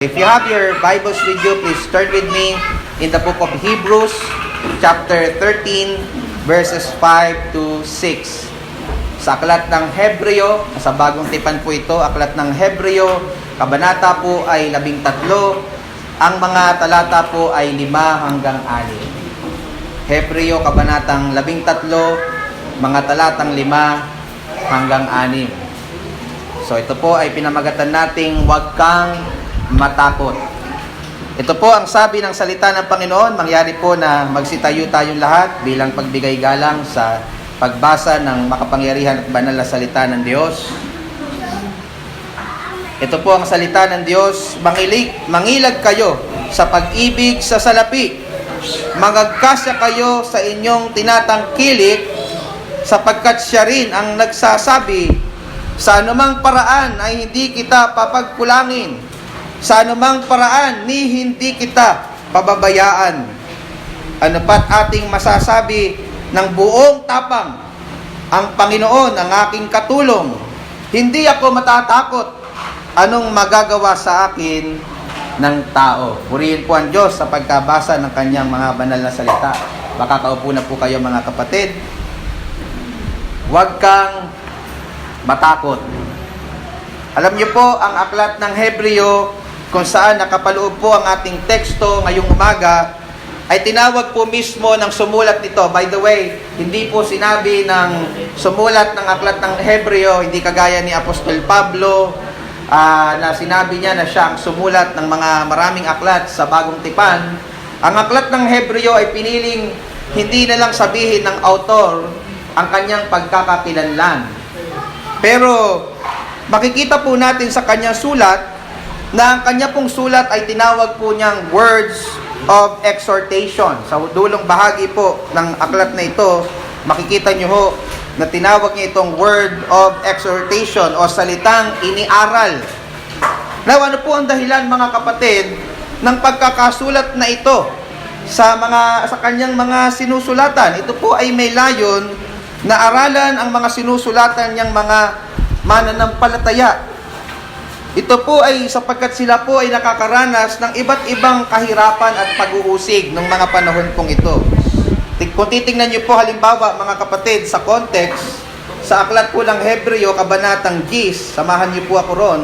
If you have your Bibles with you, please turn with me in the book of Hebrews, chapter 13, verses 5 to 6. Sa aklat ng Hebreo, sa bagong tipan po ito, aklat ng Hebreo, kabanata po ay 13, ang mga talata po ay 5 hanggang 6. Hebreo, kabanatang 13, mga talatang 5 hanggang 6. So ito po ay pinamagatan nating huwag kang matakot. Ito po ang sabi ng salita ng Panginoon. Mangyari po na magsitayo tayong lahat bilang pagbigay galang sa pagbasa ng makapangyarihan at banal na salita ng Diyos. Ito po ang salita ng Diyos. Mangilag kayo sa pag-ibig sa salapi. Magagkasya kayo sa inyong tinatangkilik, sapagkat siya rin ang nagsasabi, sa anumang paraan ay hindi kita papagkulangin. Sa anumang paraan, ni hindi kita pababayaan. Ano pat ating masasabi ng buong tapang, ang Panginoon ang aking katulong. Hindi ako matatakot anong magagawa sa akin ng tao. Purihin po ang Diyos sa pagkabasa ng kanyang mga banal na salita. Baka kaupo na po kayo mga kapatid. Huwag kang matakot. Alam niyo po, ang aklat ng Hebreo, kung saan nakapaloob po ang ating teksto ngayong umaga, ay tinawag po mismo ng sumulat nito. By the way, hindi po sinabi ng sumulat ng aklat ng Hebreo, hindi kagaya ni Apostol Pablo, na sinabi niya na siya ang sumulat ng mga maraming aklat sa bagong tipan. Ang aklat ng Hebreo ay piniling hindi na lang sabihin ng author ang kanyang pagkakakilanlan. Pero makikita po natin sa kanyang sulat na ang kanya pong sulat ay tinawag po niyang words of exhortation. Sa dulong bahagi po ng aklat na ito, makikita niyo ho na tinawag niya itong word of exhortation o salitang iniaral. Now, ano po ang dahilan mga kapatid ng pagkakasulat na ito sa kanyang mga sinusulatan? Ito po ay may layon na aralan ang mga sinusulatan niyang mga mananampalataya. Ito po ay sapagkat sila po ay nakakaranas ng iba't ibang kahirapan at pag-uusig ng mga panahon pong ito. Kung titingnan niyo po halimbawa mga kapatid sa context, sa aklat po ng Hebreo, kabanatang 10, samahan niyo po ako ron,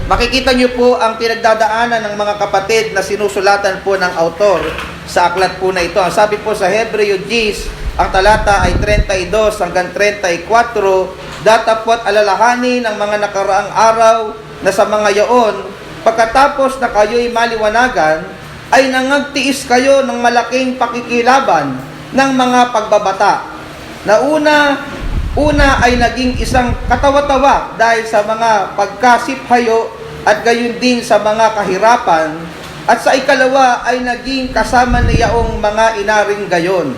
makikita niyo po ang pinagdadaanan ng mga kapatid na sinusulatan po ng autor sa aklat po na ito. Ang sabi po sa Hebreo 10, ang talata ay 32 hanggang 34, datapot alalahanin ng mga nakaraang araw na sa mga yaon, pagkatapos na kayo'y maliwanagan, ay nangagtiis kayo ng malaking pakikilaban ng mga pagbabata. Na una ay naging isang katawa-tawa dahil sa mga pagkasiphayo at gayon din sa mga kahirapan, at sa ikalawa ay naging kasama niyaong mga inaring gayon.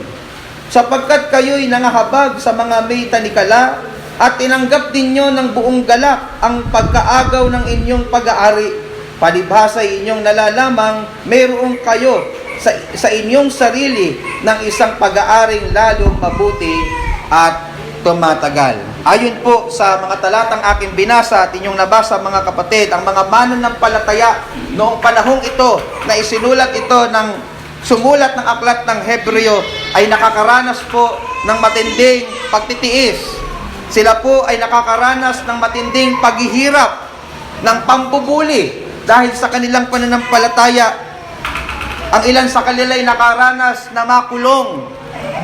Sapagkat kayo'y nangahabag sa mga may tanikala at tinanggap ninyo ng buong galak ang pagkaagaw ng inyong pag-aari. Palibhasa inyong nalalamang mayroong kayo sa inyong sarili ng isang pag-aaring lalong mabuti at tumatagal. Ayon po sa mga talatang aking binasa at inyong nabasa mga kapatid, ang mga mananampalataya noong panahong ito na isinulat ito ng sumulat ng aklat ng Hebreo ay nakakaranas po ng matinding pagtitiis. Sila po ay nakakaranas ng matinding paghihirap, ng pambubuli dahil sa kanilang pananampalataya. Ang ilan sa kanila ay nakaranas na makulong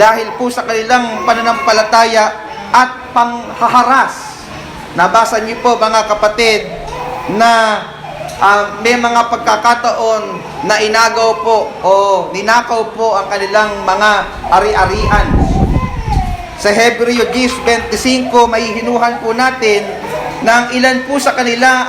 dahil po sa kanilang pananampalataya at panghaharas. Nabasa niyo po mga kapatid na may mga pagkakataon na inagaw po o ninakaw po ang kanilang mga ari-arian. Sa Hebreo 10:25, mahihinuhan po natin na ang ilan po sa kanila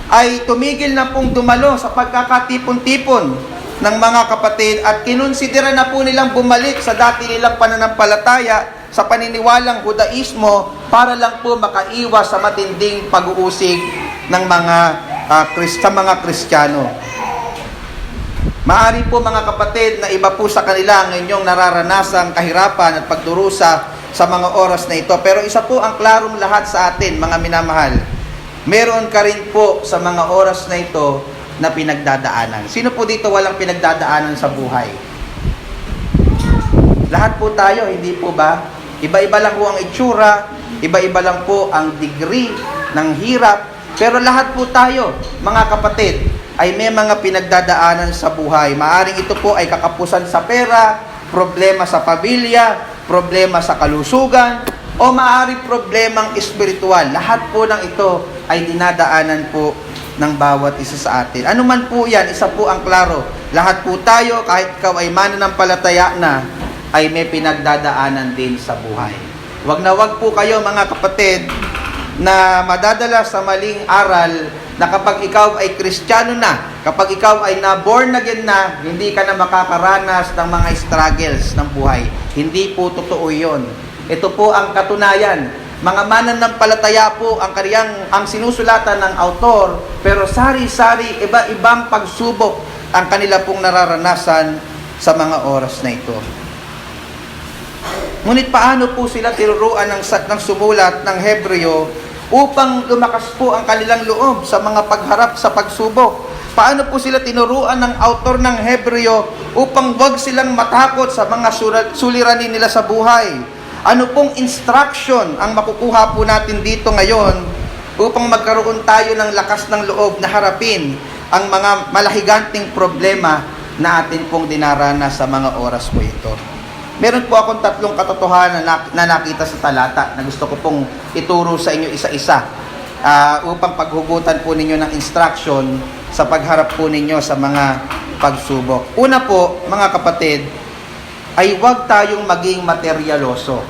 ay tumigil na pong dumalo sa pagkakatipon-tipon ng mga kapatid at kinonsidera na po nilang bumalik sa dati nilang pananampalataya sa paniniwalang Judaismo para lang po makaiwas sa matinding pag-uusig ng mga Kristiyano. Maari po mga kapatid na iba po sa kanila ang inyong nararanasang kahirapan at pagdurusa sa mga oras na ito. Pero isa po ang klarong lahat sa atin, mga minamahal. meron ka rin po sa mga oras na ito na pinagdadaanan. Sino po dito walang pinagdadaanan sa buhay? Lahat po tayo, hindi po ba? Iba-iba lang po ang itsura, iba-iba lang po ang degree ng hirap, pero lahat po tayo, mga kapatid, ay may mga pinagdadaanan sa buhay. Maaring ito po ay kakapusan sa pera, problema sa pamilya, problema sa kalusugan, o maaring problemang espiritual. Lahat po ng ito ay dinadaanan po ng bawat isa sa atin. Ano man po yan, isa po ang klaro. Lahat po tayo, kahit ikaw ay mananampalataya na, ay may pinagdadaanan din sa buhay. Wag na wag po kayo mga kapatid na madadala sa maling aral na kapag ikaw ay Kristiyano na, kapag ikaw ay na-born again na, hindi ka na makakaranas ng mga struggles ng buhay. Hindi po totoo yun. Ito po ang katunayan. Mga mananampalataya po ang sinusulatan ng autor, pero sari-sari, iba-ibang pagsubok ang kanila pong nararanasan sa mga oras na ito. Ngunit paano po sila tinuruan ng sumulat ng Hebreo upang lumakas po ang kanilang loob sa mga pagharap sa pagsubok? Paano po sila tinuruan ng autor ng Hebreo upang wag silang matakot sa mga suliranin nila sa buhay? Ano pong instruction ang makukuha po natin dito ngayon upang magkaroon tayo ng lakas ng loob na harapin ang mga malahiganting problema na atin pong dinaranas sa mga oras po ito? Meron po akong 3 katotohanan na nakita sa talata na gusto ko pong ituro sa inyo isa-isa upang paghugutan po ninyo ng instruction sa pagharap po ninyo sa mga pagsubok. Una po, mga kapatid, ay huwag tayong maging materyaloso.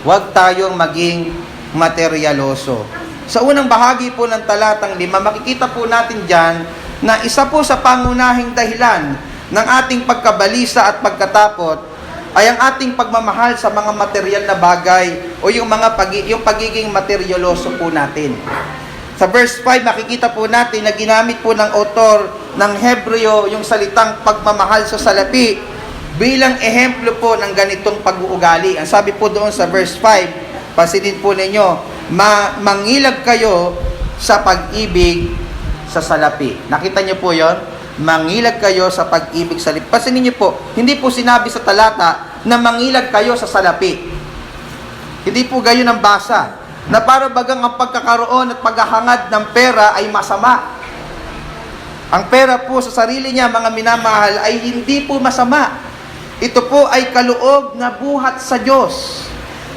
Huwag tayong maging materyaloso. Sa unang bahagi po ng talatang 5, makikita po natin dyan na isa po sa pangunahing dahilan ng ating pagkabalisa at pagkatakot ay ang ating pagmamahal sa mga material na bagay o yung pagiging materyaloso po natin. Sa verse 5, makikita po natin na ginamit po ng autor ng Hebreo yung salitang pagmamahal sa salapi bilang ehemplo po ng ganitong pag-uugali. Ang sabi po doon sa verse 5, pansinin po ninyo, mangilag kayo sa pag-ibig sa salapi. Nakita niyo po yon? Mangilag kayo sa pag-ibig sa salapi. Pansinin niyo po, hindi po sinabi sa talata na mangilag kayo sa salapi. Hindi po gayon ang basa. Na para bagang ang pagkakaroon at paghahangad ng pera ay masama. Ang pera po sa sarili niya, mga minamahal, ay hindi po masama. Ito po ay kaloob na buhat sa Diyos.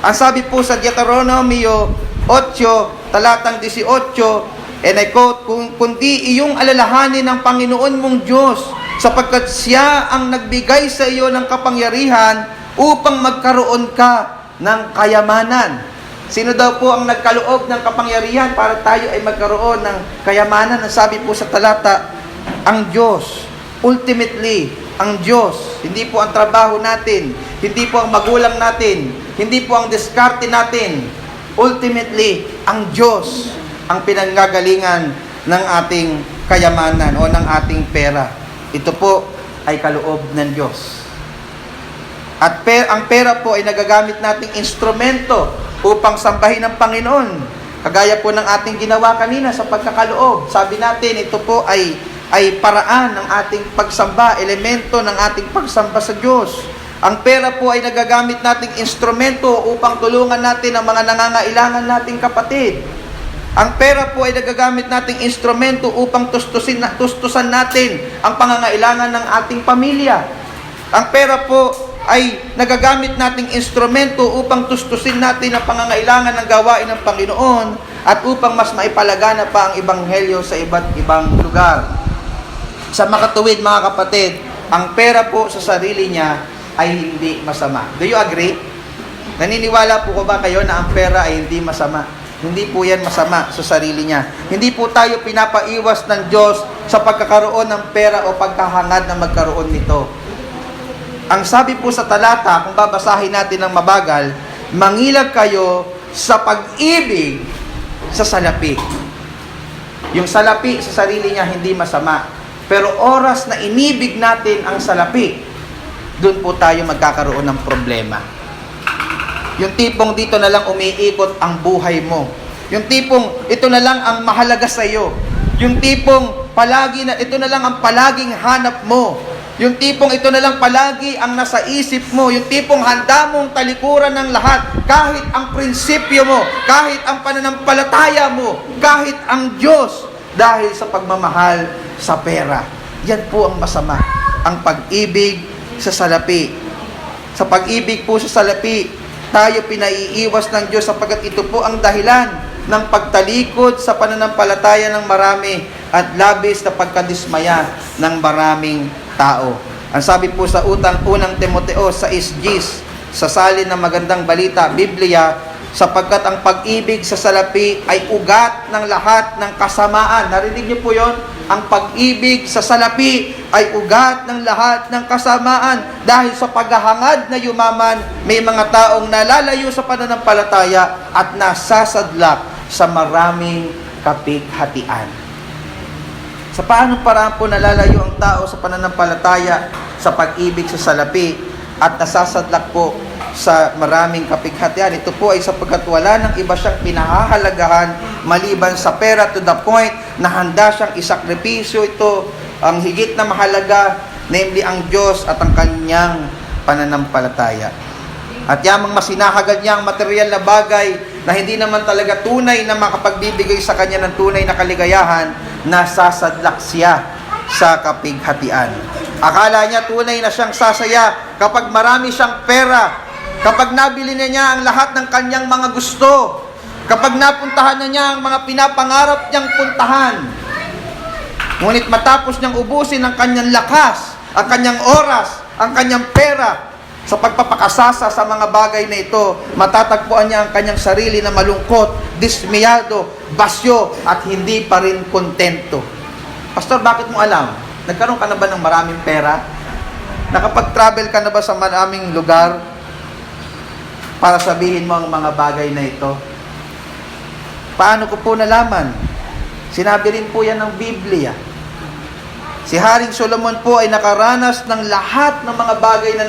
Ang sabi po sa Deuteronomio 8, talatang 18, and I quote, kundi iyong alalahanin ng Panginoon mong Diyos, sapagkat siya ang nagbigay sa iyo ng kapangyarihan upang magkaroon ka ng kayamanan. Sino daw po ang nagkaloob ng kapangyarihan para tayo ay magkaroon ng kayamanan? Ang sabi po sa talata, ang Diyos. Ultimately, ang Diyos. Hindi po ang trabaho natin. Hindi po ang magulang natin. Hindi po ang diskarte natin. Ultimately, ang Diyos ang pinanggagalingan ng ating kayamanan o ng ating pera. Ito po ay kaloob ng Diyos. At ang pera po ay nagagamit nating instrumento upang sambahin ng Panginoon. Kagaya po ng ating ginawa kanina sa pagkakaloob. Sabi natin, ito po ay paraan ng ating pagsamba, elemento ng ating pagsamba sa Diyos. Ang pera po ay nagagamit nating instrumento upang tulungan natin ang mga nangangailangan nating kapatid. Ang pera po ay nagagamit nating instrumento upang tustusan natin ang pangangailangan ng ating pamilya. Ang pera po ay nagagamit nating instrumento upang tustusin natin ang pangangailangan ng gawain ng Panginoon at upang mas maipalagana pa ang ebanghelyo sa iba't ibang lugar. Sa makatuwid, mga kapatid, ang pera po sa sarili niya ay hindi masama. Do you agree? Naniniwala po ko ba kayo na ang pera ay hindi masama? Hindi po yan masama sa sarili niya. Hindi po tayo pinapaiwas ng Diyos sa pagkakaroon ng pera o pagkahangad na magkaroon nito. Ang sabi po sa talata, kung babasahin natin ng mabagal, mangilag kayo sa pag-ibig sa salapi. Yung salapi sa sarili niya hindi masama. Pero oras na inibig natin ang salapi, doon po tayo magkakaroon ng problema. Yung tipong dito na lang umiikot ang buhay mo. Yung tipong ito na lang ang mahalaga sa iyo. Yung tipong ito na lang ang palaging hanap mo. Yung tipong ito na lang palagi ang nasa isip mo. Yung tipong handa mong talikuran ng lahat. Kahit ang prinsipyo mo, kahit ang pananampalataya mo, kahit ang Diyos, dahil sa pagmamahal sa pera. Yan po ang masama. Ang pag-ibig sa salapi. Sa pag-ibig po sa salapi, tayo pinaiiwas ng Diyos sapagkat ito po ang dahilan ng pagtalikod sa pananampalataya ng marami at labis na pagkadismaya ng maraming tao. Ang sabi po sa unang Timoteo 6:10, sa salin ng magandang balita, Biblia, sapagkat ang pag-ibig sa salapi ay ugat ng lahat ng kasamaan. Narinig niyo po yon? Ang pag-ibig sa salapi ay ugat ng lahat ng kasamaan. Dahil sa paghahangad na yumaman, may mga taong nalalayo sa pananampalataya at nasasadlak sa maraming kapighatian. Sa paanong paraan po nalalayo ang tao sa pananampalataya, sa pag-ibig sa salapi, at nasasadlak po sa maraming kapighatian? Ito po ay sapagkat wala nang iba siyang pinahahalagahan maliban sa pera, to the point na handa siyang isakripisyo ito ang higit na mahalaga, namely ang Diyos at ang kanyang pananampalataya. At yamang masinahagad niya ang material na bagay na hindi naman talaga tunay na makapagbibigay sa kanya ng tunay na kaligayahan, nasasadlak siya sa kapighatian. Akala niya tunay na siyang sasaya kapag marami siyang pera, kapag nabili na niya ang lahat ng kanyang mga gusto, kapag napuntahan na niya ang mga pinapangarap niyang puntahan. Ngunit matapos niyang ubusin ang kanyang lakas, ang kanyang oras, ang kanyang pera, sa pagpapakasasa sa mga bagay na ito, matatagpuan niya ang kanyang sarili na malungkot, dismiyado, basyo, at hindi pa rin kontento. Pastor, bakit mo alam? Nagkaroon ka na ba ng maraming pera? Nakapag-travel ka na ba sa maraming lugar para sabihin mo ang mga bagay na ito? Paano ko po nalaman? Sinabi rin po yan ng Biblia. Si Haring Solomon po ay nakaranas ng lahat ng mga bagay na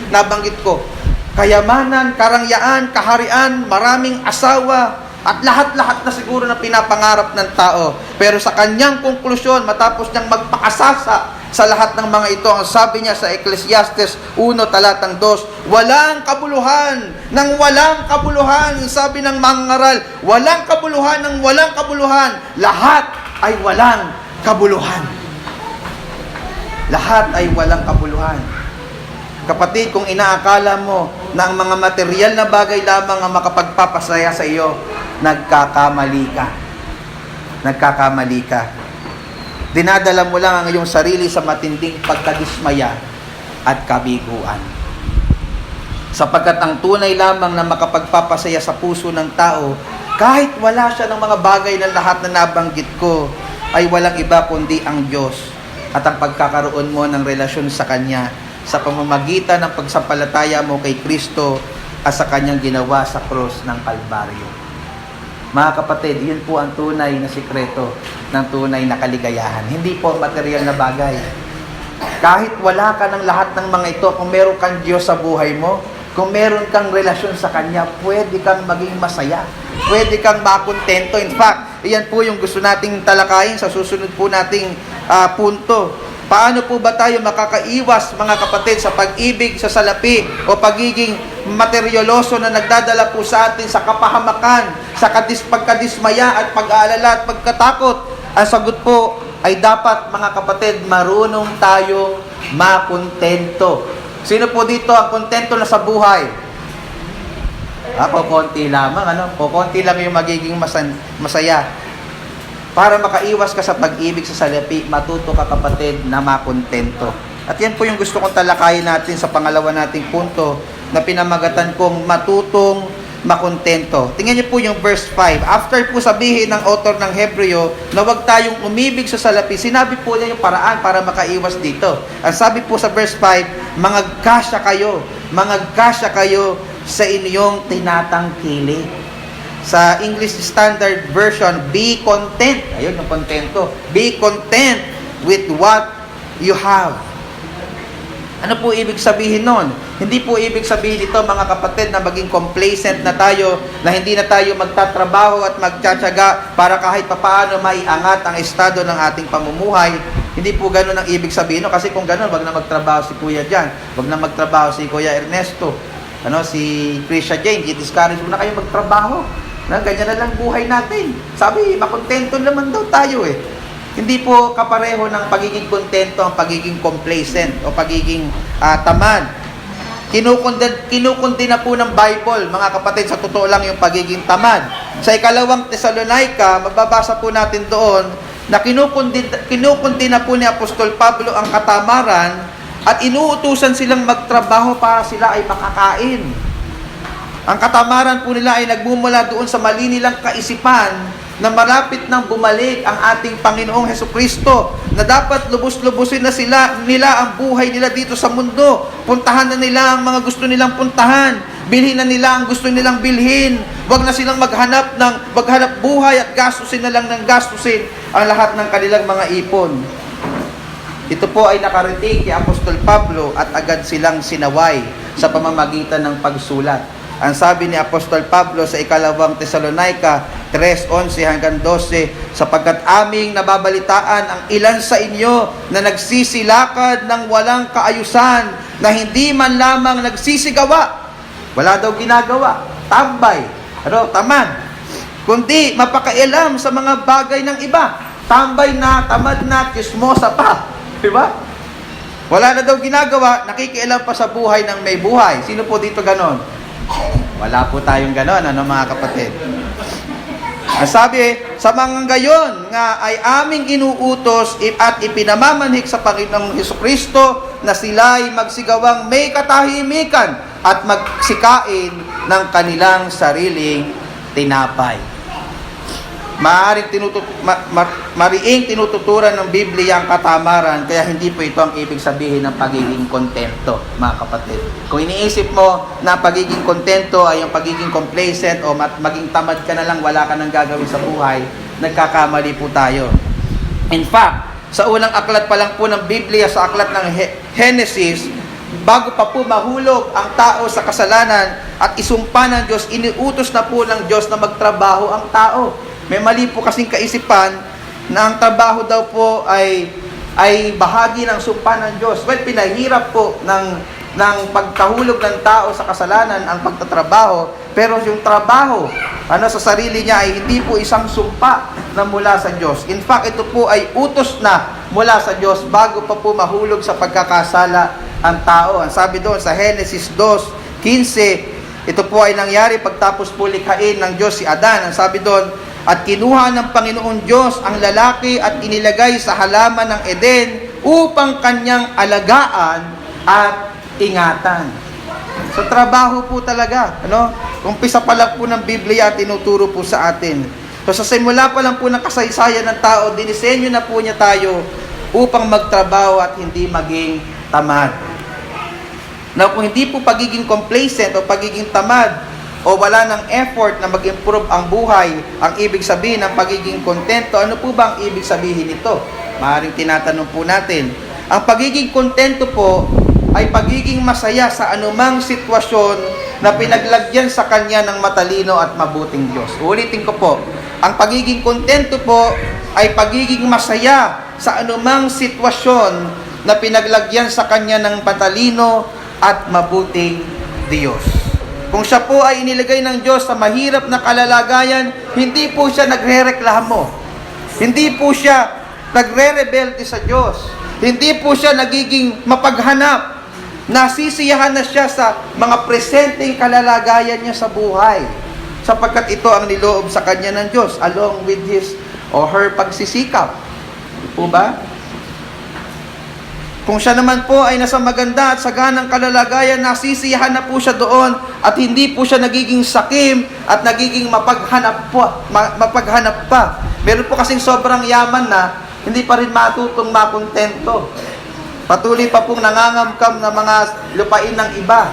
nabanggit ko. Kayamanan, karangyaan, kaharian, maraming asawa, at lahat-lahat na siguro na pinapangarap ng tao. Pero sa kanyang konklusyon, matapos niyang magpakasasa sa lahat ng mga ito, ang sabi niya sa Ecclesiastes 1 talatang 2, walang kabuluhan ng walang kabuluhan. Sabi ng mga ngaral, walang kabuluhan ng walang kabuluhan. Lahat ay walang kabuluhan. Lahat ay walang kabuluhan. Kapatid, kung inaakala mo na ang mga material na bagay lamang ang makapagpapasaya sa iyo, nagkakamali ka. Nagkakamali ka. Dinadala mo lang ang iyong sarili sa matinding pagkadismaya at kabiguan. Sapagkat ang tunay lamang na makapagpapasaya sa puso ng tao, kahit wala siya ng mga bagay na lahat na nabanggit ko, ay walang iba kundi ang Diyos at ang pagkakaroon mo ng relasyon sa Kanya sa pamamagitan ng pagsampalataya mo kay Kristo at sa Kanyang ginawa sa krus ng Kalbaryo. Mga kapatid, yun po ang tunay na sikreto ng tunay na kaligayahan. Hindi po material na bagay. Kahit wala ka ng lahat ng mga ito, kung meron kang Diyos sa buhay mo, kung meron kang relasyon sa Kanya, pwede kang maging masaya. Pwede kang makontento. In fact, iyan po yung gusto nating talakayin sa susunod po nating punto. Paano po ba tayo makakaiwas, mga kapatid, sa pag-ibig sa salapi o pagiging materyaloso na nagdadala po sa atin sa kapahamakan, sa pagkadismaya at pag-aalala at pagkatakot? Ang sagot po ay dapat, mga kapatid, marunong tayong makontento. Sino po dito ang kontento na sa buhay? Konti lamang, konti lang yung magiging masaya. Para makaiwas ka sa pag-ibig sa salapi, matuto ka, kapatid, na makontento. At yan po yung gusto kong talakayin natin sa pangalawa nating punto na pinamagatan kong matutong makontento. Tingnan niyo po yung verse 5. After po sabihin ng author ng Hebreo na huwag tayong umibig sa salapi, sinabi po niya yung paraan para makaiwas dito. Ang sabi po sa verse 5, mangagkasya kayo sa inyong tinatangkilik. Sa English Standard Version, be content. Ayun, yung kontento. Be content with what you have. Ano po ibig sabihin nun? Hindi po ibig sabihin ito, mga kapatid, na maging complacent na tayo, na hindi na tayo magtatrabaho at magtsatsaga para kahit papaano maiangat ang estado ng ating pamumuhay. Hindi po ganun ang ibig sabihin. No? Kasi kung ganun, wag na magtrabaho si Kuya Jan, wag na magtrabaho si Kuya Ernesto, si Krisha Jane, i-discourage mo na kayo magtrabaho. Ganyan na lang buhay natin. Sabi, makontento naman daw tayo eh. Hindi po kapareho ng pagiging kontento ang pagiging complacent o pagiging tamad. Kinukundi na po ng Bible, mga kapatid, sa totoo lang yung pagiging tamad. Sa ikalawang Tesalonica, mababasa po natin doon na kinukundi na po ni Apostol Pablo ang katamaran at inuutusan silang magtrabaho para sila ay makakain. Ang katamaran po nila ay nagmumula doon sa mali nilang kaisipan na malapit nang bumalik ang ating Panginoong Hesukristo, na dapat lubos-lubusin na nila ang buhay nila dito sa mundo. Puntahan na nila ang mga gusto nilang puntahan. Bilhin na nila ang gusto nilang bilhin. Huwag na silang maghanap buhay at gastusin na lang ng gastusin ang lahat ng kanilang mga ipon. Ito po ay nakarating kay Apostol Pablo at agad silang sinaway sa pamamagitan ng pagsulat. Ang sabi ni Apostol Pablo sa ikalawang Tesalonica 3:11 hanggang 12, sapagkat aming nababalitaan ang ilan sa inyo na nagsisilakad ng walang kaayusan, na hindi man lamang nagsisigawa, wala daw ginagawa, tambay, tamad, kundi mapakailam sa mga bagay ng iba, tambay na, tamad na, chismosa pa, di ba? Wala na daw ginagawa, nakikialam pa sa buhay ng may buhay. Sino po dito ganon? Wala po tayong ganon, mga kapatid. Ang sabi, sa mga gayon nga ay aming inuutos at ipinamamanhik sa Panginoong Hesukristo na sila'y magsigawang may katahimikan at magsikain ng kanilang sariling tinapay. Mariing tinututuran ng Biblia ang katamaran, kaya hindi po ito ang ibig sabihin ng pagiging kontento, mga kapatid. Kung iniisip mo na pagiging kontento ay yung pagiging complacent o maging tamad ka na lang, wala ka nang gagawin sa buhay, nagkakamali po tayo. In fact, sa unang aklat pa lang po ng Biblia, sa aklat ng Genesis, bago pa po mahulog ang tao sa kasalanan at isumpa ng Diyos, iniutos na po ng Diyos na magtrabaho ang tao. May mali po kasing kaisipan na ang trabaho daw po ay bahagi ng sumpa ng Diyos. Well, pinahirap po ng pagkahulog ng tao sa kasalanan ang pagtatrabaho, pero yung trabaho sa sarili niya ay hindi po isang sumpa na mula sa Diyos. In fact, ito po ay utos na mula sa Diyos bago pa po mahulog sa pagkakasala ang tao. Ang sabi doon sa Genesis 2:15, ito po ay nangyari pagtapos po likhain ng Diyos si Adan. Ang sabi doon, at kinuha ng Panginoon Diyos ang lalaki at inilagay sa halaman ng Eden upang kanyang alagaan at ingatan. So trabaho po talaga, umpisa pa lang po ng Biblia at tinuturo po sa atin. So sa simula pa lang po ng kasaysayan ng tao, dinisenyo na po niya tayo upang magtrabaho at hindi maging tamad. Now, kung hindi po pagiging complacent o pagiging tamad o wala ng effort na mag-improve ang buhay, ang ibig sabihin ng pagiging kontento, ano po ba ang ibig sabihin nito? Maaaring tinatanong po natin. Ang pagiging kontento po ay pagiging masaya sa anumang sitwasyon na pinaglagyan sa kanya ng matalino at mabuting Diyos. Ulitin ko po, ang pagiging kontento po ay pagiging masaya sa anumang sitwasyon na pinaglagyan sa kanya ng matalino at mabuting Diyos. Kung siya po ay inilagay ng Diyos sa mahirap na kalalagayan, hindi po siya nagre-reklamo. Hindi po siya nagre-rebelde sa Diyos. Hindi po siya nagiging mapaghanap. Nasisiyahan na siya sa mga presenteng kalalagayan niya sa buhay. Sapagkat ito ang niloob sa kanya ng Diyos along with his or her pagsisikap. Po ba? Kung siya naman po ay nasa maganda at saganang kalalagayan, nasisiyahan na po siya doon at hindi po siya nagiging sakim at nagiging mapaghanap pa. Meron po kasing sobrang yaman na hindi pa rin matutong makontento. Patuloy pa pong nangangamkam na mga lupain ng iba.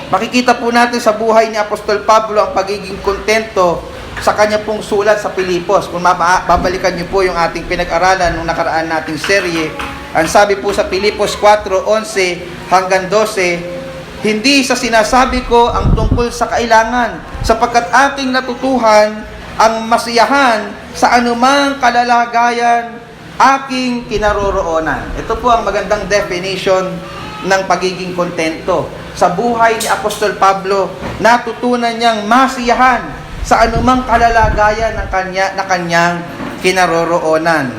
Makikita po natin sa buhay ni Apostol Pablo ang pagiging kontento sa kanya pong sulat sa Pilipos. Kung babalikan niyo po yung ating pinag-aralan nung nakaraan nating serye, Ang sabi po sa Filipos 4:11 hanggang 12, hindi sa sinasabi ko ang tungkol sa kailangan, sapagkat aking natutuhan ang masiyahan sa anumang kalalagayan aking kinaroroonan. Ito po ang magandang definition ng pagiging kontento. Sa buhay ni Apostol Pablo, natutunan niyang masiyahan sa anumang kalalagayan ng kanyang kinaroroonan.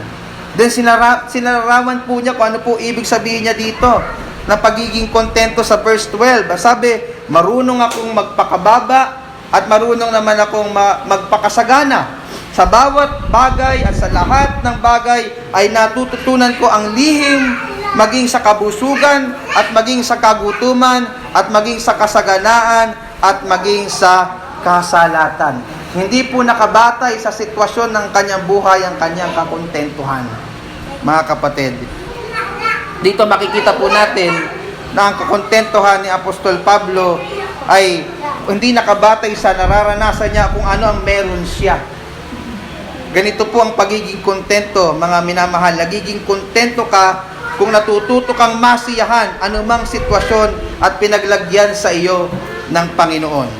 Then sinarawan po niya kung ano po ibig sabihin niya dito na pagiging kontento sa verse 12. Sabi, marunong akong magpakababa at marunong naman akong magpakasagana. Sa bawat bagay at sa lahat ng bagay ay natututunan ko ang lihim, maging sa kabusugan at maging sa kagutuman at maging sa kasaganaan at maging sa kasalatan. Hindi po nakabatay sa sitwasyon ng kanyang buhay ang kanyang kakontentuhan. Mga kapatid, dito makikita po natin na ang kakontentuhan ni Apostol Pablo ay hindi nakabatay sa nararanasan niya kung ano ang meron siya. Ganito po ang pagiging kontento, mga minamahal. Nagiging kontento ka kung natututo kang masiyahan anumang sitwasyon at pinaglagyan sa iyo ng Panginoon.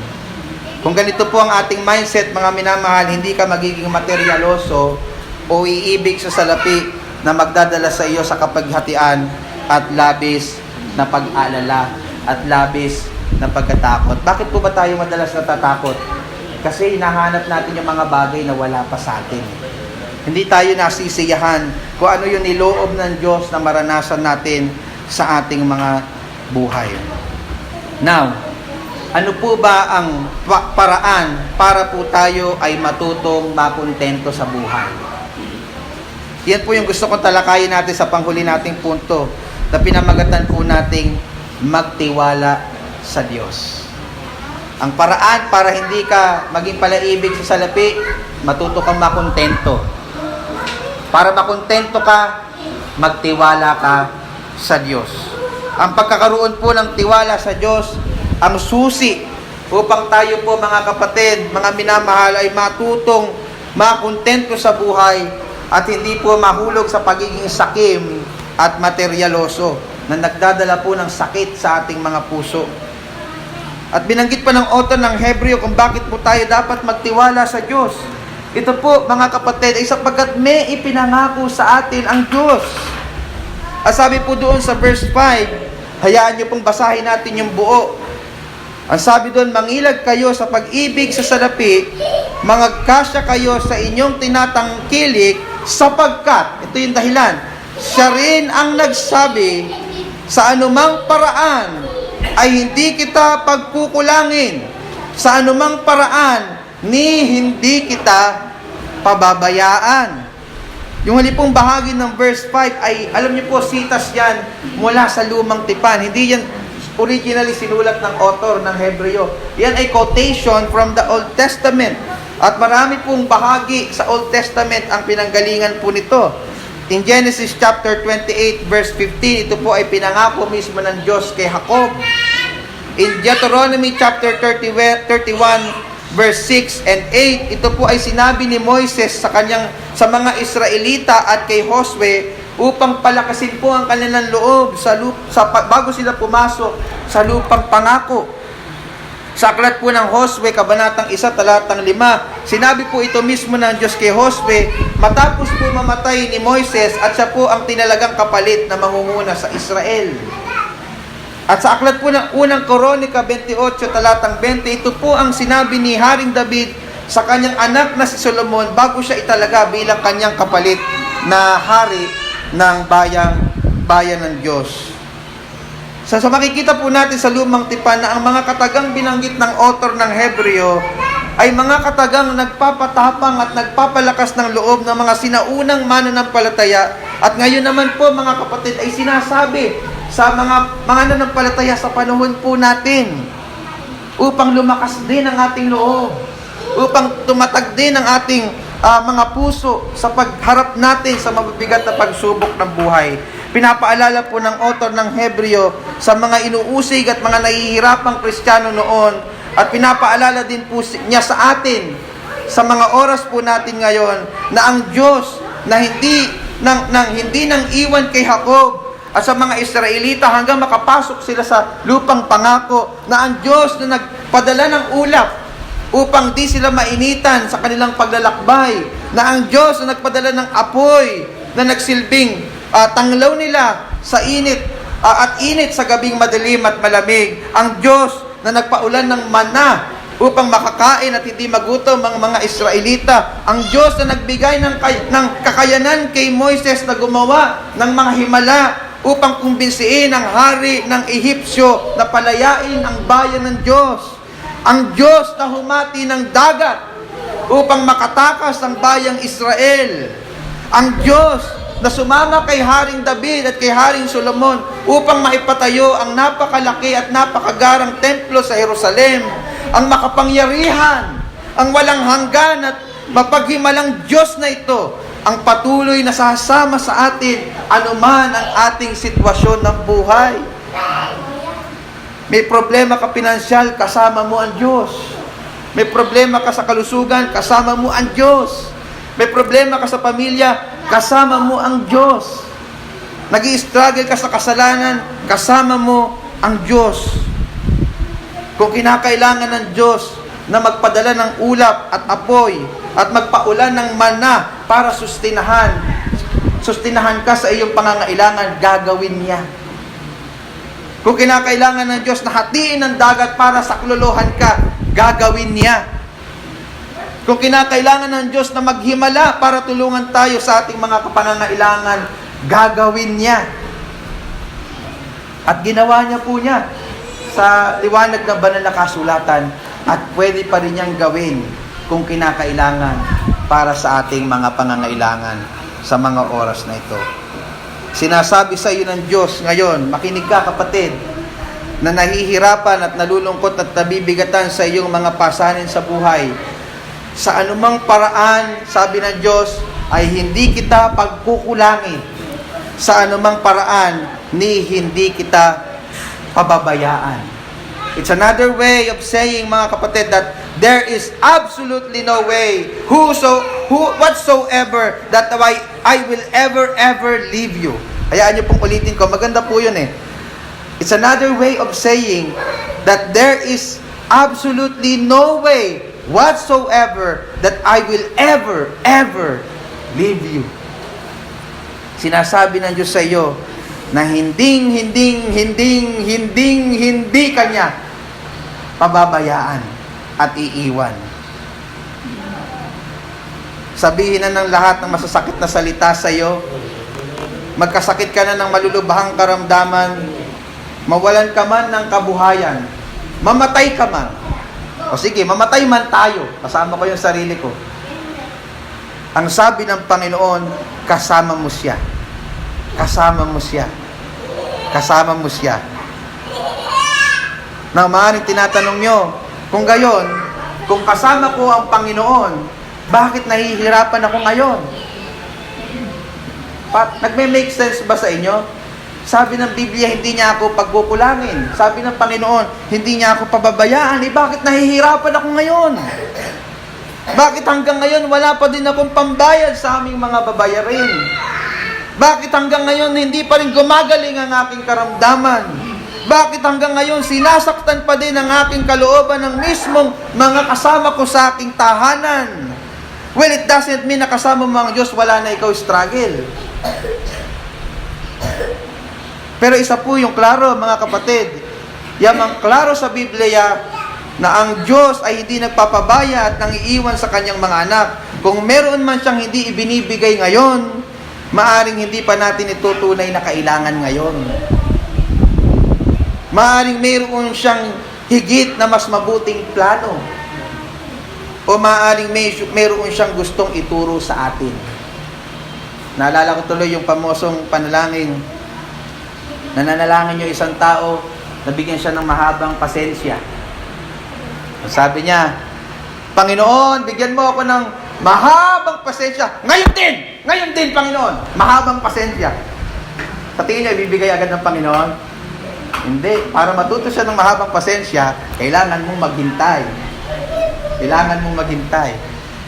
Kung ganito po ang ating mindset, mga minamahal, hindi ka magiging materyaloso o iibig sa salapi na magdadala sa iyo sa kapaghatian at labis na pag-alala at labis na pagkatakot. Bakit po ba tayo madalas natatakot? Kasi hinahanap natin yung mga bagay na wala pa sa atin. Hindi tayo nasisiyahan kung ano yung niloob ng Diyos na maranasan natin sa ating mga buhay. Now, ano po ba ang paraan para po tayo ay matutong makontento sa buhay? Yan po yung gusto kong talakayin natin sa panghuli nating punto na pinamagatan po nating magtiwala sa Diyos. Ang paraan para hindi ka maging palaibig sa salapi, matuto kang makontento. Para makontento ka, magtiwala ka sa Diyos. Ang pagkakaroon po ng tiwala sa Diyos, ang susi upang tayo po mga kapatid, mga minamahal ay matutong makontento sa buhay at hindi po mahulog sa pagiging sakim at materyaloso na nagdadala po ng sakit sa ating mga puso. At binanggit pa ng author ng Hebreo kung bakit po tayo dapat magtiwala sa Diyos. Ito po mga kapatid ay sapagkat may ipinangako sa atin ang Diyos. At sabi po doon sa verse 5, hayaan niyo pong basahin natin yung buo. Ang sabi doon, mangilag kayo sa pag-ibig sa salapi, mangagkasya kayo sa inyong tinatangkilik, sapagkat, ito yung dahilan, siya rin ang nagsabi, sa anumang paraan ay hindi kita pagkukulangin, sa anumang paraan ni hindi kita pababayaan. Yung halipong bahagi ng verse 5 ay, alam niyo po, sitas yan mula sa lumang tipan. Hindi yan originally sinulat ng author ng Hebreo. Yan ay quotation from the Old Testament. At marami pong bahagi sa Old Testament ang pinanggalingan po nito. In Genesis chapter 28 verse 15, ito po ay pinangako mismo ng Diyos kay Jacob. In Deuteronomy chapter 31 verse 6 and 8, ito po ay sinabi ni Moises sa mga Israelita at kay Josue upang palakasin po ang kanilang loob bago sila pumasok sa lupang pangako. Sa aklat po ng Josue, kabanatang 1, talatang 5, sinabi po ito mismo ng Diyos kay Josue, matapos po mamatay ni Moises at siya po ang tinalagang kapalit na mangunguna sa Israel. At sa aklat po ng unang Kronika 28, talatang 20, ito po ang sinabi ni Haring David sa kanyang anak na si Solomon bago siya italaga bilang kanyang kapalit na hari ng bayan ng Diyos. So makikita po natin sa lumang tipan na ang mga katagang binanggit ng author ng Hebreo ay mga katagang nagpapatapang at nagpapalakas ng loob ng mga sinaunang mananampalataya. At ngayon naman po mga kapatid ay sinasabi sa mga mananampalataya sa panahon po natin upang lumakas din ang ating loob, upang tumatag din ang ating mga puso sa pagharap natin sa mabibigat na pagsubok ng buhay. Pinapaalala po ng author ng Hebreo sa mga inuusig at mga nahihirapang Kristiyano noon, at pinapaalala din po niya sa atin sa mga oras po natin ngayon na ang Diyos na hindi hindi nang iwan kay Jacob at sa mga Israelita hanggang makapasok sila sa lupang pangako, na ang Diyos na nagpadala ng ulap upang di sila mainitan sa kanilang paglalakbay, na ang Diyos na nagpadala ng apoy na nagsilbing tanglaw nila sa init at init sa gabing madilim at malamig, ang Diyos na nagpaulan ng mana upang makakain at hindi magutom ang mga Israelita, ang Diyos na nagbigay ng kakayanan kay Moises na gumawa ng mga himala upang kumbinsiin ang hari ng Ehipsyo na palayain ang bayan ng Diyos, ang Diyos na humati ng dagat upang makatakas ang bayang Israel, ang Diyos na sumama kay Haring David at kay Haring Solomon upang maipatayo ang napakalaki at napakagarang templo sa Jerusalem, ang makapangyarihan, ang walang hanggan at mapaghimalang Diyos na ito, ang patuloy na sasama sa atin anuman ang ating sitwasyon ng buhay. May problema ka pinansyal, kasama mo ang Diyos. May problema ka sa kalusugan, kasama mo ang Diyos. May problema ka sa pamilya, kasama mo ang Diyos. Nag-i-struggle ka sa kasalanan, kasama mo ang Diyos. Kung kinakailangan ng Diyos na magpadala ng ulap at apoy at magpaulan ng mana para sustinahan ka sa iyong pangangailangan, gagawin niya. Kung kinakailangan ng Diyos na hatiin ang dagat para saklolohan ka, gagawin niya. Kung kinakailangan ng Diyos na maghimala para tulungan tayo sa ating mga pangangailangan, gagawin niya. At ginawa niya po niya sa liwanag ng banal na kasulatan, at pwede pa rin niyang gawin kung kinakailangan para sa ating mga pangangailangan sa mga oras na ito. Sinasabi sa iyo ng Diyos ngayon, makinig ka kapatid, na nahihirapan at nalulungkot at nabibigatan sa iyong mga pasanin sa buhay. Sa anumang paraan, sabi ng Diyos, ay hindi kita pagkukulangin. Sa anumang paraan, hindi kita pababayaan. It's another way of saying, mga kapatid, that there is absolutely no way whatsoever that I will ever leave you. Hayaan niyo pong ulitin ko, maganda po yun eh. It's another way of saying that there is absolutely no way whatsoever that I will ever leave you. Sinasabi ng Diyos sa iyo na hindi kanya pababayaan at iiwan. Sabihin na ng lahat ng masasakit na salita sa iyo, magkasakit ka na ng malulubhang karamdaman, mawalan ka man ng kabuhayan, mamatay ka man. O sige, mamatay man tayo, kasama ko yung sarili ko. Ang sabi ng Panginoon, kasama mo siya. Kasama mo siya. Kasama mo siya. Na maaaring tinatanong nyo, kung gayon, kung kasama ko ang Panginoon, bakit nahihirapan ako ngayon? Nagme-make sense ba sa inyo? Sabi ng Biblia, hindi niya ako pagkukulangin. Sabi ng Panginoon, hindi niya ako pababayaan. Bakit nahihirapan ako ngayon? Bakit hanggang ngayon wala pa din akong pambayad sa aming mga babayarin? Bakit hanggang ngayon hindi pa rin gumagaling ang aking karamdaman? Bakit hanggang ngayon sinasaktan pa din ang aking kalooban ng mismong mga kasama ko sa aking tahanan? Well, it doesn't mean na kasama mo ang Diyos, wala na ikaw struggle. Pero isa po yung klaro, mga kapatid. Yamang klaro sa Biblia na ang Diyos ay hindi nagpapabaya at nangiiwan sa kanyang mga anak. Kung meron man siyang hindi ibinibigay ngayon, maaring hindi pa natin itutunay na kailangan ngayon. Maaring mayroon siyang higit na mas mabuting plano. O maaring mayroon siyang gustong ituro sa atin. Naalala ko tuloy yung pamosong panalangin. Nananalangin yung isang tao, nabigyan siya ng mahabang pasensya. Sabi niya, Panginoon, bigyan mo ako ng mahabang pasensya. Ngayon din, Panginoon, mahabang pasensya. Sa tingin niya, ibibigay agad ng Panginoon? Hindi. Para matuto siya ng mahabang pasensya, kailangan mong maghintay. Kailangan mong maghintay.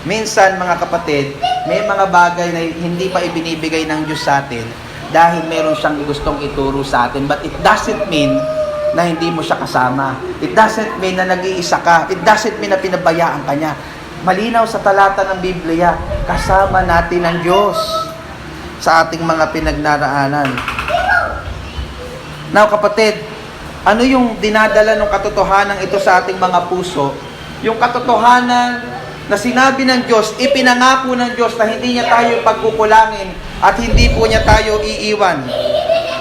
Minsan, mga kapatid, may mga bagay na hindi pa ibinibigay ng Diyos sa atin dahil meron siyang gustong ituro sa atin. But it doesn't mean na hindi mo siya kasama. It doesn't mean na nag-iisa ka. It doesn't mean na pinabayaan ka niya. Malinaw sa talata ng Biblia, kasama natin ang Diyos sa ating mga pinagnaraanan. Now, kapatid, ano yung dinadala ng katotohanan ito sa ating mga puso? Yung katotohanan na sinabi ng Diyos, ipinangako ng Diyos na hindi niya tayo pagkukulangin at hindi po niya tayo iiwan.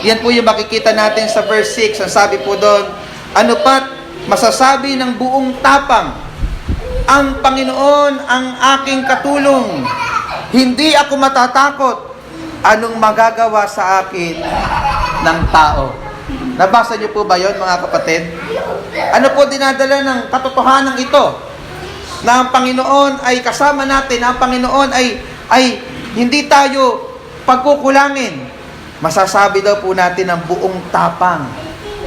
Yan po yung makikita natin sa verse 6. Ang sabi po doon, ano pat masasabi ng buong tapang, ang Panginoon ang aking katulong. Hindi ako matatakot. Anong magagawa sa akin ng tao? Nabasa niyo po ba yon, mga kapatid? Ano po dinadala ng katotohanan ito? Na ang Panginoon ay kasama natin, na ang Panginoon ay hindi tayo pagkukulangin. Masasabi daw po natin ng buong tapang.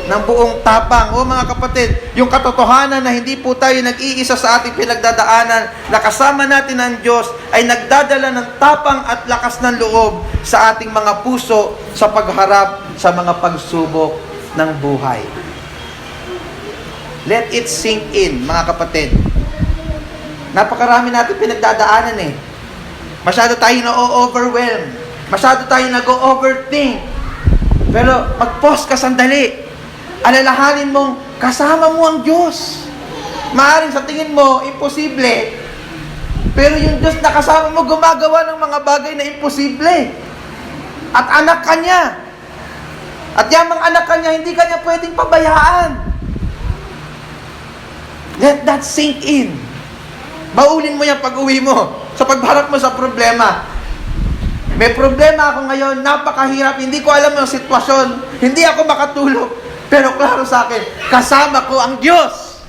Ng buong tapang. O mga kapatid, yung katotohanan na hindi po tayo nag-iisa sa ating pinagdadaanan, na kasama natin ang Diyos, ay nagdadala ng tapang at lakas ng loob sa ating mga puso sa pagharap sa mga pagsubok ng buhay. Let it sink in, mga kapatid. Napakarami natin pinagdadaanan eh. Masyado tayo na-overwhelm. Masyado tayo nag-overthink. Pero mag-pause ka sandali. Alalahanin mong kasama mo ang Diyos. Maaaring sa tingin mo, imposible. Pero yung Diyos na kasama mo, gumagawa ng mga bagay na imposible. At anak ka niya. At yamang anak ka niya, hindi ka niya pwedeng pabayaan. Let that sink in. Baulin mo yan pag-uwi mo. Sa pagharap mo sa problema. May problema ako ngayon, napakahirap, hindi ko alam yung sitwasyon, hindi ako makatulog. Pero klaro sa akin, kasama ko ang Diyos.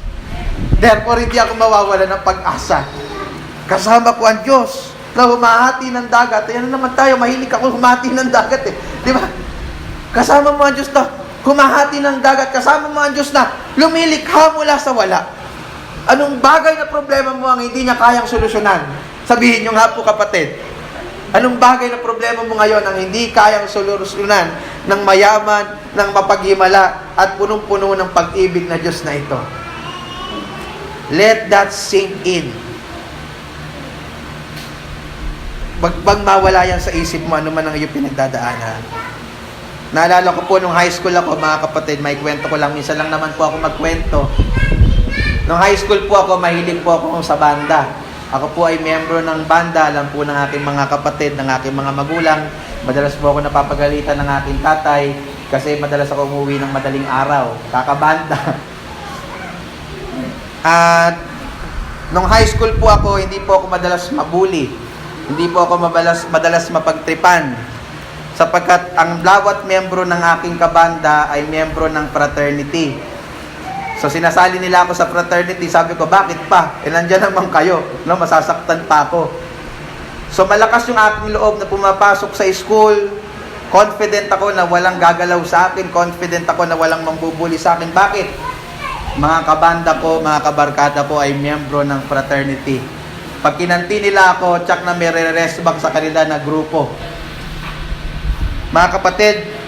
Therefore, hindi ako mawawala ng pag-asa. Kasama ko ang Diyos na humahati ng dagat. Ayan na naman tayo, mahilig ako humahati ng dagat eh. Di ba? Kasama mo ang Diyos na humahati ng dagat. Kasama mo ang Diyos na lumilikha mula sa wala. Anong bagay na problema mo ang hindi niya kayang solusyonan? Sabihin niyo nga po, kapatid. Anong bagay na problema mo ngayon ang hindi kayang solusyonan ng mayaman, ng mapaghimala, at punong-puno ng pag-ibig na Diyos na ito? Let that sink in. Wag mawala yan sa isip mo, ano man ang iyong pinagdadaanan. Naalala ko po nung high school ako, mga kapatid, may kwento ko lang. Minsan lang naman po ako magkwento. Nung high school po ako, mahilig po ako sa banda. Ako po ay miyembro ng banda, alam po ng aking mga kapatid, ng aking mga magulang. Madalas po ako napapagalitan ng aking tatay kasi madalas ako umuwi ng madaling araw, kakabanda. At nung high school po ako, hindi po ako madalas mabuli. Hindi po ako madalas mapagtripan. Sapagkat ang bawat miyembro ng aking kabanda ay miyembro ng fraternity. So sinasali nila ako sa fraternity, sabi ko, bakit pa? Nandyan naman kayo, no? Masasaktan pa ako. So malakas yung aking loob na pumapasok sa school. Confident ako na walang gagalaw sa akin. Confident ako na walang mambubuli sa akin. Bakit? Mga kabanda ko, mga kabarkada ko ay miyembro ng fraternity. Pag kinanti nila ako, tsak na may re-rest back sa kanila na grupo. Mga kapatid,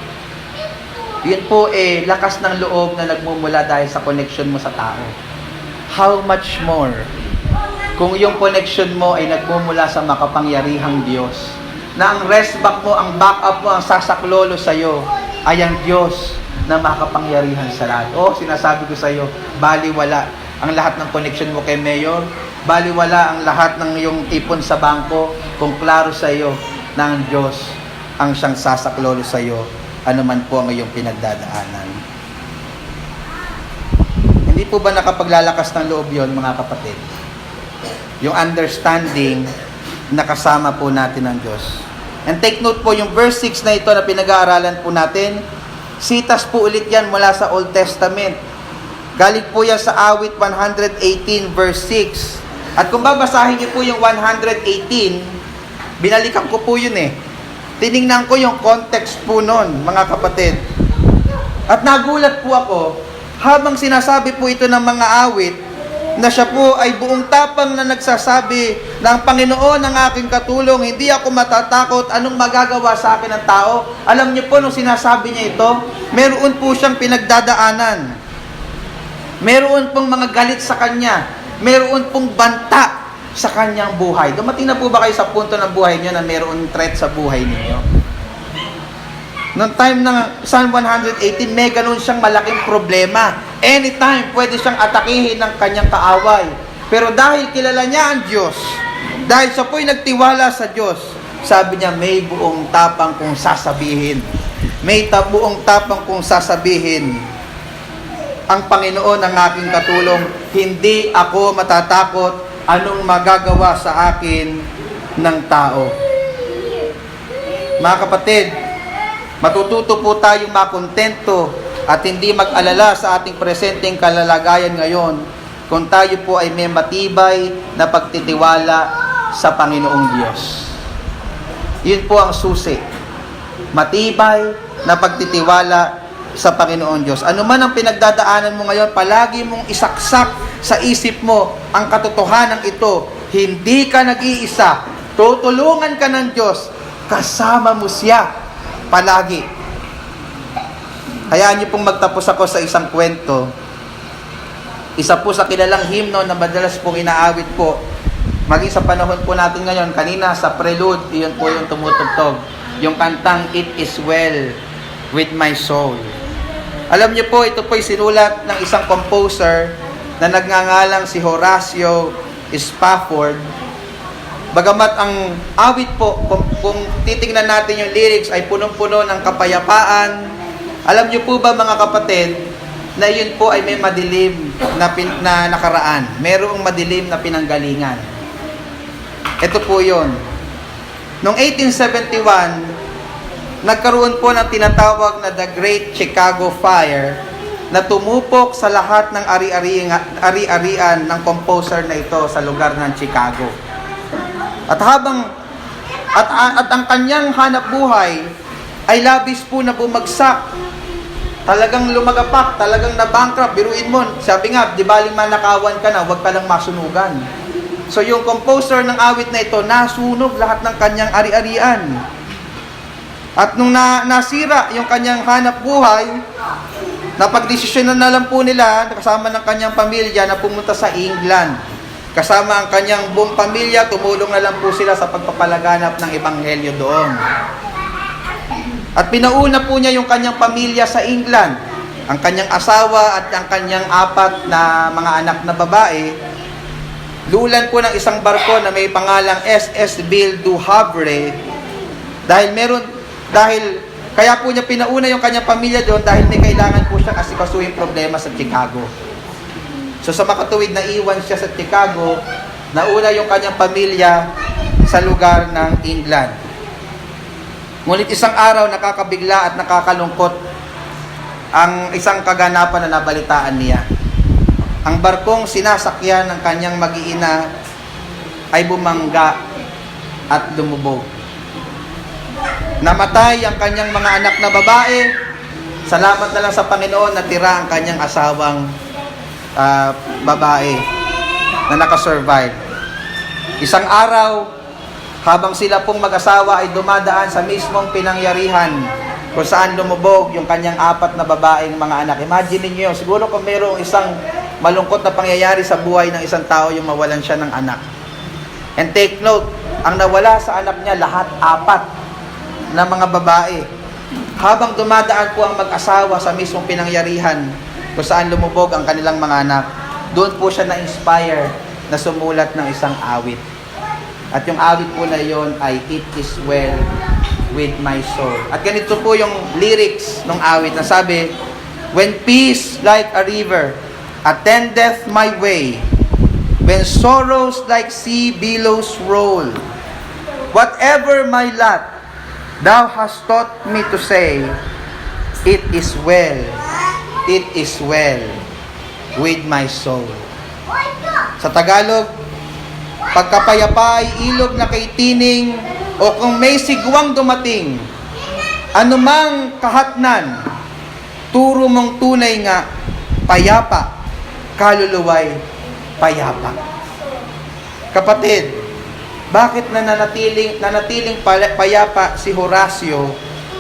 yun po lakas ng loob na nagmumula dahil sa connection mo sa tao. How much more kung yung connection mo ay nagmumula sa makapangyarihang Diyos, na ang rest back mo, ang backup mo, ang sasaklolo sa'yo ay ang Diyos na makapangyarihan sa lahat. Sinasabi ko sa'yo, baliwala ang lahat ng connection mo kay Mayor, baliwala ang lahat ng iyong ipon sa bangko, kung klaro sa'yo na ang Diyos ang siyang sasaklolo sa'yo, ano man po ang iyong pinagdadaanan. Hindi po ba nakapaglalakas ng loob yon, mga kapatid? Yung understanding na kasama po natin ang Diyos. And take note po, yung verse 6 na ito na pinag-aaralan po natin, sitas po ulit yan mula sa Old Testament. Galing po yan sa awit 118 verse 6. At kung babasahin niyo po yung 118, binalikan ko po yun Tiningnan ko yung context po nun, mga kapatid. At nagulat po ako, habang sinasabi po ito ng mga awit, na siya po ay buong tapang na nagsasabi ng Panginoon ang aking katulong, hindi ako matatakot, anong magagawa sa akin ng tao? Alam niyo po, nung sinasabi niya ito, meron po siyang pinagdadaanan. Meron pong mga galit sa kanya. Meron pong banta sa kanyang buhay. Dumating na po ba kayo sa punto ng buhay niyo na meron threat sa buhay ninyo? Noong time ng Psalm 118, may ganun siyang malaking problema. Anytime, pwede siyang atakihin ng kanyang kaaway. Pero dahil kilala niya ang Diyos, dahil siya po'y nagtiwala sa Diyos, sabi niya, may buong tapang kong sasabihin. May buong tapang kong sasabihin. Ang Panginoon ang aking katulong, hindi ako matatakot anong magagawa sa akin ng tao. Mga kapatid, matututo po tayong makontento at hindi mag-alala sa ating presenteng kalalagayan ngayon kung tayo po ay may matibay na pagtitiwala sa Panginoong Diyos. Yun po ang susi. Matibay na pagtitiwala sa Panginoong Diyos. Ano man ang pinagdadaanan mo ngayon, palagi mong isaksak sa isip mo ang katotohanan ito. Hindi ka nag-iisa. Tutulungan ka ng Diyos. Kasama mo siya palagi. Hayaan niyo pong magtapos ako sa isang kwento. Isa po sa kilalang himno na madalas pong inaawit po. Maging sa panahon po natin ngayon, kanina sa prelude, iyon po yung tumutugtog. Yung kantang, It is well with my soul. Alam niyo po, ito po ay sinulat ng isang composer na nagngangalang si Horacio Spafford. Bagamat ang awit po, kung titingnan natin yung lyrics, ay punong-puno ng kapayapaan. Alam niyo po ba mga kapatid, na yun po ay may madilim na nakaraan. Merong madilim na pinanggalingan. Ito po yun. Noong 1871, nagkaroon po ng tinatawag na The Great Chicago Fire na tumupok sa lahat ng ari-arian ng composer na ito sa lugar ng Chicago. At ang kanyang hanap buhay ay labis po na bumagsak. Talagang lumagapak, talagang na-bankrupt. Biruin mo, sabi nga, di baling manakawan ka na, huwag ka lang masunugan. So yung composer ng awit na ito, nasunog lahat ng kanyang ari-arian. At nung nasira yung kanyang hanap buhay, napagdesisyonan na lang po nila, kasama ng kanyang pamilya, na pumunta sa England. Kasama ang kanyang buong pamilya, tumulong na lang po sila sa pagpapalaganap ng ebanghelyo doon. At pinauna po niya yung kanyang pamilya sa England. Ang kanyang asawa at ang kanyang 4 na mga anak na babae, lulan po ng isang barko na may pangalang SS Ville du Havre. Kaya po niya pinauna yung kanyang pamilya doon dahil may kailangan po siyang asikasuhin problema sa Chicago. So sa makatuwid na iwan siya sa Chicago, nauna yung kanyang pamilya sa lugar ng England. Ngunit isang araw nakakabigla at nakakalungkot ang isang kaganapan na nabalitaan niya. Ang barkong sinasakyan ng kanyang mag-iina ay bumangga at lumubog. Namatay ang kanyang mga anak na babae. Salamat na lang sa Panginoon, natira ang kanyang asawang babae na nakasurvive. Isang araw, habang sila pong mag-asawa ay dumadaan sa mismong pinangyarihan kung saan lumubog yung kanyang 4 na babaeng mga anak. Imagine niyo, siguro kung mayroong isang malungkot na pangyayari sa buhay ng isang tao, yung mawalan siya ng anak. And take note, ang nawala sa anak niya, lahat 4 na mga babae. Habang dumadaan po ang mag-asawa sa mismong pinangyarihan kung saan lumubog ang kanilang mga anak, doon po siya na-inspire na sumulat ng isang awit. At yung awit po na yon ay It is well with my soul. At ganito po yung lyrics ng awit na sabi, When peace like a river attendeth my way, when sorrows like sea billows roll, whatever my lot, thou hast taught me to say, It is well with my soul. Sa Tagalog, pagkapayapa ay ilog na kay tining, o kung may sigwang dumating, anumang kahatnan, turo mong tunay nga, payapa, kaluluway payapa. Kapatid, bakit nanatiling payapa si Horacio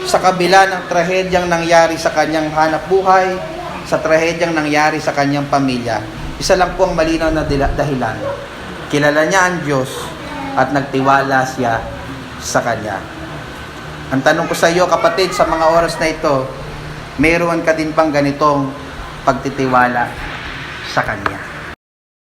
sa kabila ng trahedyang nangyari sa kanyang hanap buhay, sa trahedyang nangyari sa kanyang pamilya? Isa lang po ang malinaw na dahilan. Kilala niya ang Diyos at nagtiwala siya sa Kanya. Ang tanong ko sa iyo, kapatid, sa mga oras na ito, meron ka din bang ganitong pagtitiwala sa Kanya?